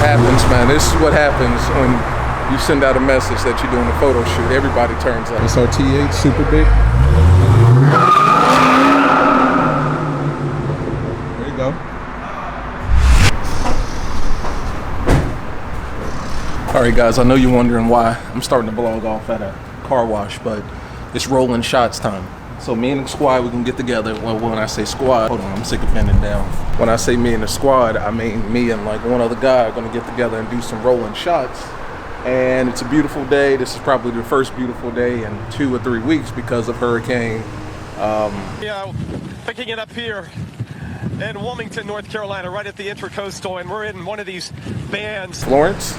happens, man. This is what happens when you send out a message that you're doing a photo shoot. Everybody turns up. It's our T8 super big. There you go. All right, guys, I know you're wondering why I'm starting to vlog off at a car wash, but it's rolling shots time. So me and the squad, we can get together. Well, when I say squad, hold on, I'm sick of bending down. When I say me and the squad, I mean me and like one other guy are gonna get together and do some rolling shots. And it's a beautiful day. This is probably the first beautiful day in 2 or 3 weeks because of hurricane. Yeah, picking it up here in Wilmington, North Carolina, right at the Intracoastal, and we're in one of these bands. Florence.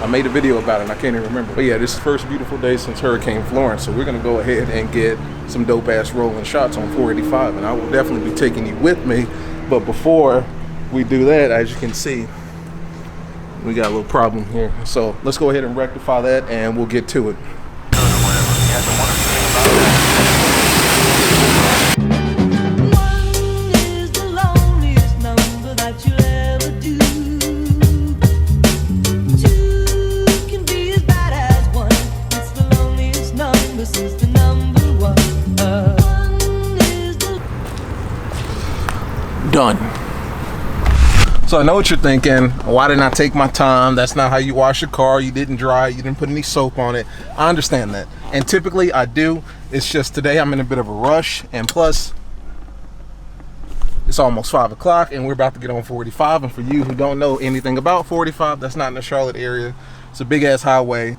I made a video about it and I can't even remember. But yeah, this is the first beautiful day since Hurricane Florence. So we're gonna go ahead and get some dope ass rolling shots on 485. And I will definitely be taking you with me. But before we do that, as you can see, we got a little problem here. So let's go ahead and rectify that and we'll get to it. Done. So I know what you're thinking. Why didn't I take my time? That's not how you wash your car. You didn't dry it. You didn't put any soap on it. I understand that. And typically I do. It's just today I'm in a bit of a rush. And plus, it's almost 5 o'clock and we're about to get on 45. And for you who don't know anything about 45, that's not in the Charlotte area. It's a big ass highway.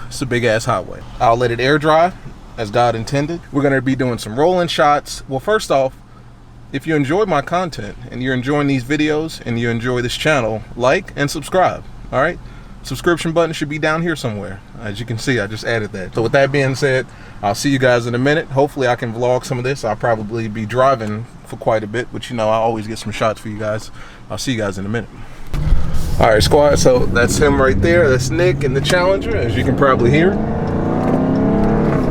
It's a big ass highway. I'll let it air dry as God intended. We're going to be doing some rolling shots. Well, first off, if you enjoy my content and you're enjoying these videos and you enjoy this channel, like and subscribe. All right, subscription button should be down here somewhere. As you can see, I just added that. So with that being said, I'll see you guys in a minute. Hopefully I can vlog some of this. I'll probably be driving for quite a bit, but you know, I always get some shots for you guys. I'll see you guys in a minute. All right, squad, so that's him right there. That's Nick in the Challenger, as you can probably hear.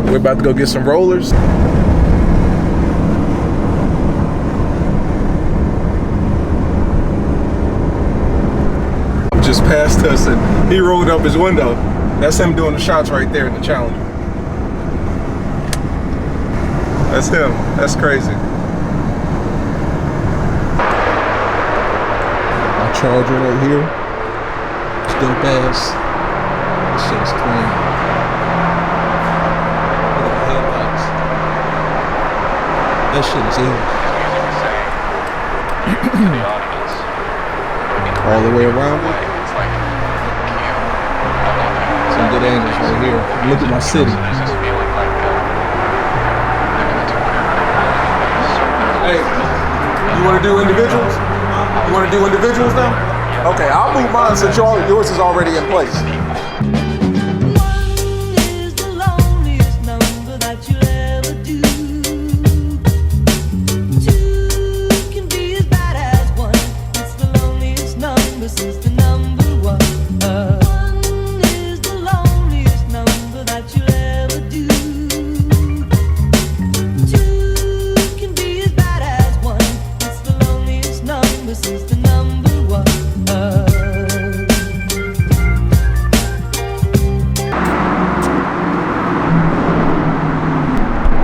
We're about to go get some rollers. Just passed us and he rolled up his window. That's him doing the shots right there in the Challenger. That's him. That's crazy. My Charger right here. It's dope ass. This shit's clean. Look at the headlights. That shit is ill. All the way around it. Some good angles right here. Look at my city. Hey, you want to do individuals? You want to do individuals now? Okay, I'll move mine since yours is already in place.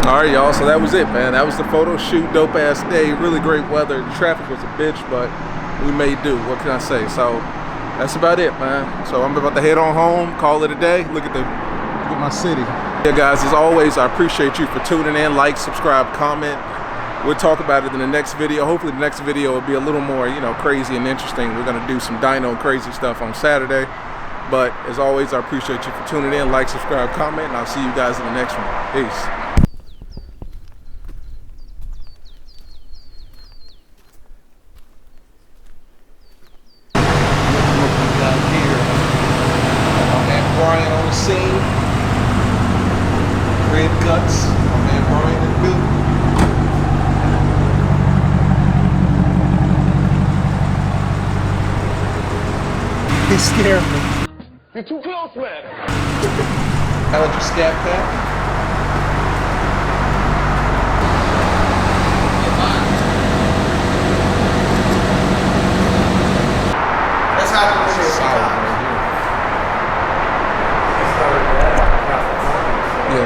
Alright, y'all, so that was it, man. That was the photo shoot. Dope ass day, really great weather. The traffic was a bitch, but we made do. What can I say? So that's about it, man. So I'm about to head on home, call it a day. Look at my city. Yeah, guys, as always, I appreciate you for tuning in. Like, subscribe, comment. We'll talk about it in the next video. Hopefully the next video will be a little more, you know, crazy and interesting. We're gonna do some dyno crazy stuff on Saturday. But as always, I appreciate you for tuning in. Like, subscribe, comment, and I'll see you guys in the next one. Peace. Brian on the scene. Red Guts. My man Brian in the building. He scared me. You're too close, man. I let your scat pack. That's how I do this.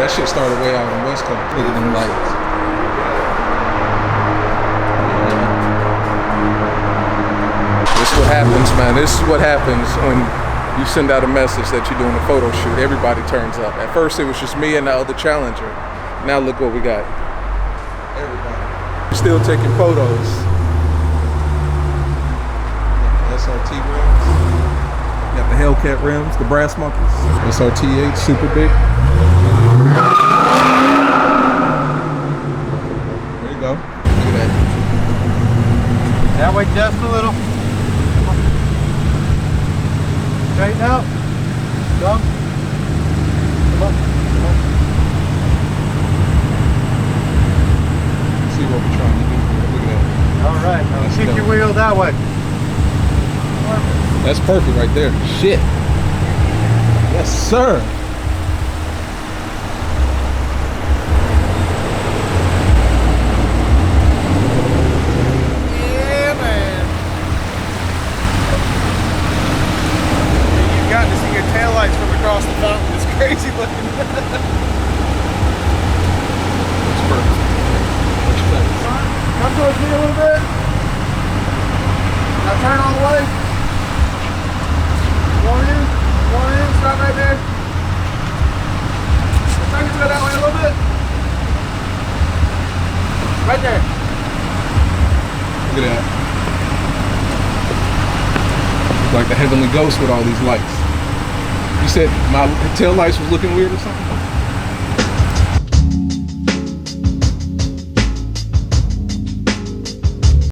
that shit started way out on the West Coast. Look at them lights. This is what happens, man. This is what happens when you send out a message that you're doing a photo shoot. Everybody turns up. At first it was just me and the other challenger. Now look what we got. Everybody. Still taking photos. SRT rims. Got the Hellcat rims, the brass monkeys. SRT8, super big. There you go. Look at that. That way just a little. Straighten out. Come. Come on. Come on. See what we're trying to do. Look at that. All right. Now kick your wheel that way. That's perfect right there. Shit. Yes, sir. Yeah, man. You've got to see your taillights from across the fountain. It's crazy looking. That's perfect. What you think? Come towards me a little bit. Now turn all the way. One in, stop right there. Turn it to that way a little bit. Right there. Look at that. Look like the heavenly ghost with all these lights. You said my tail lights was looking weird or something?